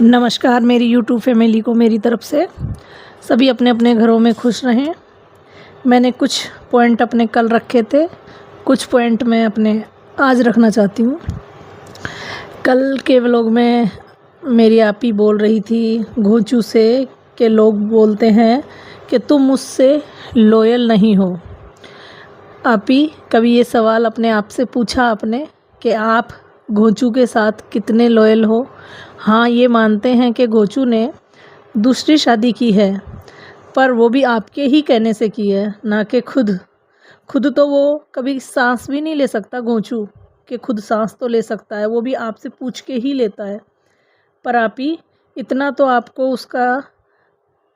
नमस्कार मेरी YouTube family को मेरी तरफ से। सभी अपने अपने घरों में खुश रहें। मैंने कुछ पॉइंट अपने कल रखे थे, कुछ पॉइंट मैं अपने आज रखना चाहती हूँ। कल के व्लॉग में मेरी आपी बोल रही थी घोंचू से कि लोग बोलते हैं कि तुम मुझसे लॉयल नहीं हो। आपी, कभी ये सवाल अपने आप से पूछा आपने कि आप घोंचू के साथ कितने लॉयल हो? हाँ, ये मानते हैं कि घोंचू ने दूसरी शादी की है, पर वो भी आपके ही कहने से की है, ना कि खुद तो वो कभी सांस भी नहीं ले सकता। घोंचू कि खुद सांस तो ले सकता है, वो भी आपसे पूछ के ही लेता है। पर आपी, इतना तो आपको उसका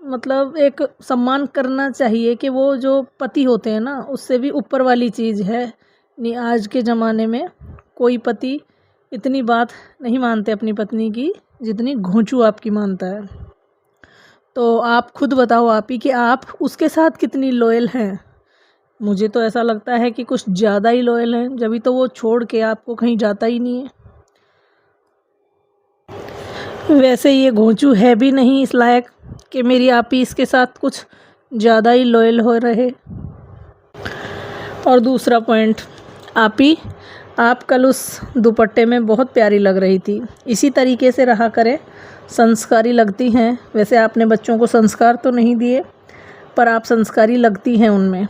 मतलब एक सम्मान करना चाहिए कि वो जो पति होते हैं ना, उससे भी ऊपर वाली चीज़ है। नहीं, आज के ज़माने में कोई पति इतनी बात नहीं मानते अपनी पत्नी की जितनी घोंचू आपकी मानता है। तो आप खुद बताओ आपी कि आप उसके साथ कितनी लॉयल हैं। मुझे तो ऐसा लगता है कि कुछ ज़्यादा ही लॉयल हैं, जभी तो वो छोड़ के आपको कहीं जाता ही नहीं है। वैसे ये घोंचू है भी नहीं इस लायक कि मेरी आपी इसके साथ कुछ ज़्यादा ही लॉयल हो रहे। और दूसरा पॉइंट, आपी, आप कल उस दुपट्टे में बहुत प्यारी लग रही थी। इसी तरीके से रहा करें, संस्कारी लगती हैं। वैसे आपने बच्चों को संस्कार तो नहीं दिए, पर आप संस्कारी लगती हैं उनमें।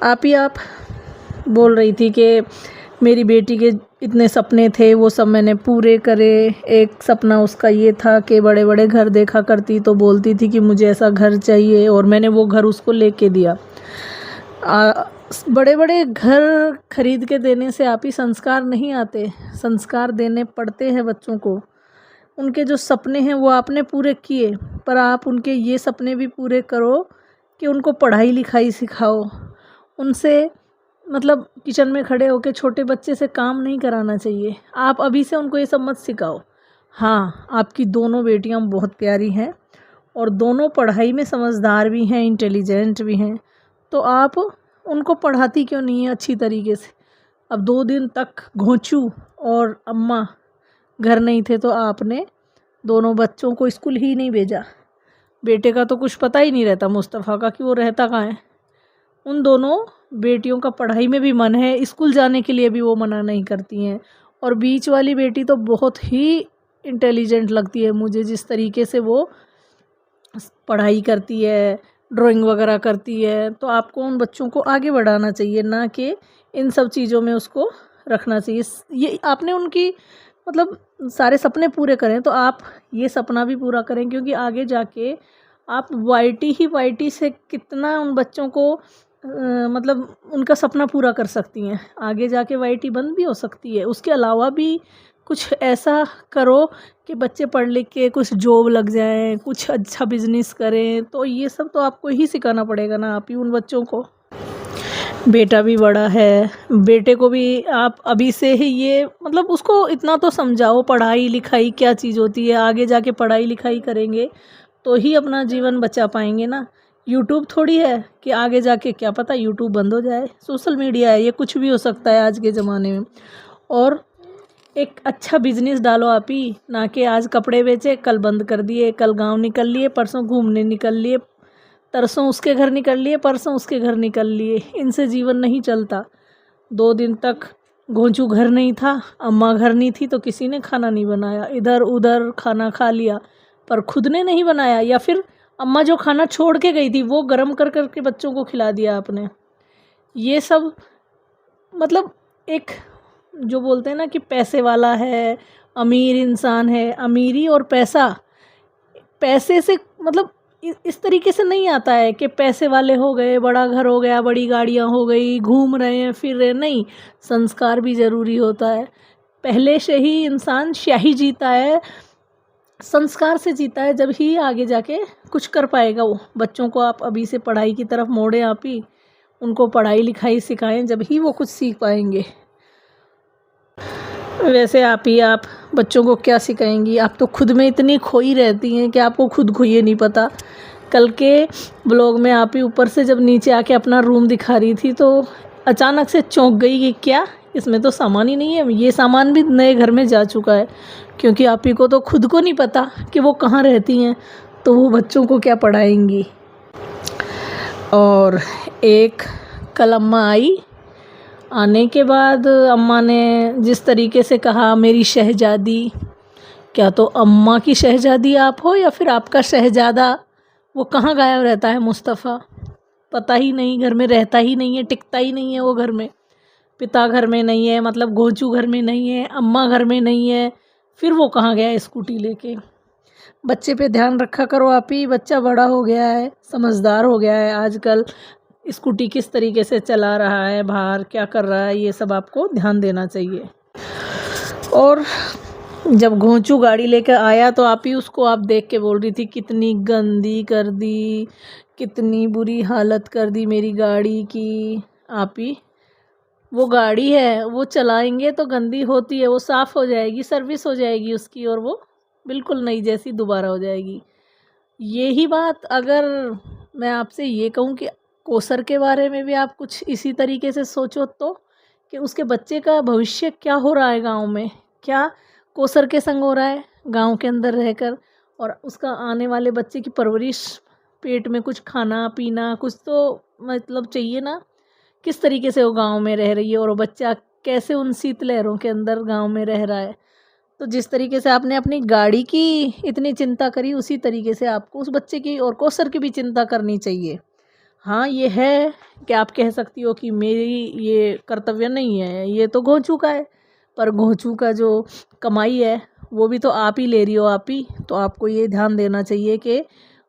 आप बोल रही थी कि मेरी बेटी के इतने सपने थे, वो सब मैंने पूरे करे। एक सपना उसका ये था कि बड़े बड़े घर देखा करती, तो बोलती थी कि मुझे ऐसा घर चाहिए, और मैंने वो घर उसको लेके दिया। बड़े बड़े घर खरीद के देने से आप ही संस्कार नहीं आते, संस्कार देने पड़ते हैं बच्चों को। उनके जो सपने हैं वो आपने पूरे किए, पर आप उनके ये सपने भी पूरे करो कि उनको पढ़ाई लिखाई सिखाओ। उनसे मतलब किचन में खड़े होकर छोटे बच्चे से काम नहीं कराना चाहिए। आप अभी से उनको ये सब मत सिखाओ। हाँ, आपकी दोनों बेटियां बहुत प्यारी हैं और दोनों पढ़ाई में समझदार भी हैं, इंटेलिजेंट भी हैं, तो आप उनको पढ़ाती क्यों नहीं है अच्छी तरीके से? अब 2 दिन तक घोंचू और अम्मा घर नहीं थे, तो आपने दोनों बच्चों को स्कूल ही नहीं भेजा। बेटे का तो कुछ पता ही नहीं रहता, मुस्तफ़ा का, कि वो रहता कहाँ है। उन दोनों बेटियों का पढ़ाई में भी मन है, स्कूल जाने के लिए भी वो मना नहीं करती हैं। और बीच वाली बेटी तो बहुत ही इंटेलिजेंट लगती है मुझे, जिस तरीके से वो पढ़ाई करती है, ड्राइंग वगैरह करती है। तो आपको उन बच्चों को आगे बढ़ाना चाहिए, ना कि इन सब चीज़ों में उसको रखना चाहिए। ये आपने उनकी मतलब सारे सपने पूरे करें, तो आप ये सपना भी पूरा करें, क्योंकि आगे जाके आप वाईटी से कितना उन बच्चों को मतलब उनका सपना पूरा कर सकती हैं। आगे जाके वाईटी बंद भी हो सकती है। उसके अलावा भी कुछ ऐसा करो कि बच्चे पढ़ लिख के कुछ जॉब लग जाएं, कुछ अच्छा बिजनेस करें। तो ये सब तो आपको ही सिखाना पड़ेगा ना आप ही उन बच्चों को। बेटा भी बड़ा है, बेटे को भी आप अभी से ही ये मतलब उसको इतना तो समझाओ पढ़ाई लिखाई क्या चीज़ होती है। आगे जाके पढ़ाई लिखाई करेंगे तो ही अपना जीवन बचा पाएंगे ना। यूट्यूब थोड़ी है कि आगे जाके क्या पता यूट्यूब बंद हो जाए। सोशल मीडिया है, ये कुछ भी हो सकता है आज के ज़माने में। और एक अच्छा बिजनेस डालो आप ही, ना कि आज कपड़े बेचे कल बंद कर दिए, कल गांव निकल लिए, परसों घूमने निकल लिए, तरसों उसके घर निकल लिए, परसों उसके घर निकल लिए। इनसे जीवन नहीं चलता। 2 दिन तक घोंचू घर नहीं था, अम्मा घर नहीं थी, तो किसी ने खाना नहीं बनाया। इधर उधर खाना खा लिया, पर खुद ने नहीं बनाया। या फिर अम्मा जो खाना छोड़ के गई थी वो गर्म कर कर के बच्चों को खिला दिया आपने। ये सब मतलब एक जो बोलते हैं ना कि पैसे वाला है, अमीर इंसान है। अमीरी और पैसे से मतलब इस तरीके से नहीं आता है कि पैसे वाले हो गए, बड़ा घर हो गया, बड़ी गाड़ियाँ हो गई, घूम रहे हैं फिर रहे। नहीं, संस्कार भी ज़रूरी होता है। पहले से ही इंसान शाही जीता है, संस्कार से जीता है, जब ही आगे जाके कुछ कर पाएगा वो। बच्चों को आप अभी से पढ़ाई की तरफ मोड़ें आप ही, उनको पढ़ाई लिखाई सिखाएं, जब ही वो कुछ सीख पाएंगे। वैसे आप बच्चों को क्या सिखाएंगी? आप तो खुद में इतनी खोई रहती हैं कि आपको खुद को ये नहीं पता। कल के ब्लॉग में आप ही ऊपर से जब नीचे आके अपना रूम दिखा रही थी, तो अचानक से चौंक गई कि क्या इसमें तो सामान ही नहीं है। ये सामान भी नए घर में जा चुका है, क्योंकि आप ही को तो खुद को नहीं पता कि वो कहाँ रहती हैं, तो वो बच्चों को क्या पढ़ाएंगी। और एक कल अम्मा आई, आने के बाद अम्मा ने जिस तरीके से कहा मेरी शहज़ादी, क्या तो अम्मा की शहज़ादी आप हो या फिर आपका शहज़ादा वो कहाँ गायब रहता है मुस्तफ़ा, पता ही नहीं, घर में रहता ही नहीं है, टिकता ही नहीं है वो घर में। पिता घर में नहीं है, मतलब गोचू घर में नहीं है, अम्मा घर में नहीं है, फिर वो कहाँ गया स्कूटी लेके। बच्चे पे ध्यान रखा करो आप ही, बच्चा बड़ा हो गया है, समझदार हो गया है आजकल, स्कूटी किस तरीके से चला रहा है, बाहर क्या कर रहा है, ये सब आपको ध्यान देना चाहिए। और जब घोंचू गाड़ी लेकर आया तो आप ही उसको आप देख के बोल रही थी कितनी गंदी कर दी, कितनी बुरी हालत कर दी मेरी गाड़ी की। आप ही वो गाड़ी है, वो चलाएंगे तो गंदी होती है, वो साफ़ हो जाएगी, सर्विस हो जाएगी उसकी, और वो बिल्कुल नई जैसी दोबारा हो जाएगी। यही बात अगर मैं आपसे ये कहूँ कि कोसर के बारे में भी आप कुछ इसी तरीके से सोचो तो, कि उसके बच्चे का भविष्य क्या हो रहा है गांव में, क्या कोसर के संग हो रहा है गांव के अंदर रहकर, और उसका आने वाले बच्चे की परवरिश, पेट में कुछ खाना पीना कुछ तो मतलब चाहिए ना, किस तरीके से वो गांव में रह रही है, और वो बच्चा कैसे उन शीतलहरों के अंदर गांव में रह रहा है। तो जिस तरीके से आपने अपनी गाड़ी की इतनी चिंता करी, उसी तरीके से आपको उस बच्चे की और कोसर की भी चिंता करनी चाहिए। हाँ, ये है कि आप कह सकती हो कि मेरी ये कर्तव्य नहीं है, ये तो घोंचू का है, पर घोंचू का जो कमाई है वो भी तो आप ही ले रही हो आप ही, तो आपको ये ध्यान देना चाहिए कि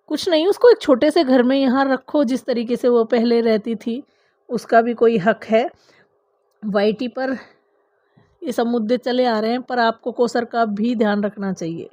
कुछ नहीं, उसको एक छोटे से घर में यहाँ रखो जिस तरीके से वो पहले रहती थी, उसका भी कोई हक है। वाईटी पर ये सब मुद्दे चले आ रहे हैं, पर आपको कोसर का भी ध्यान रखना चाहिए।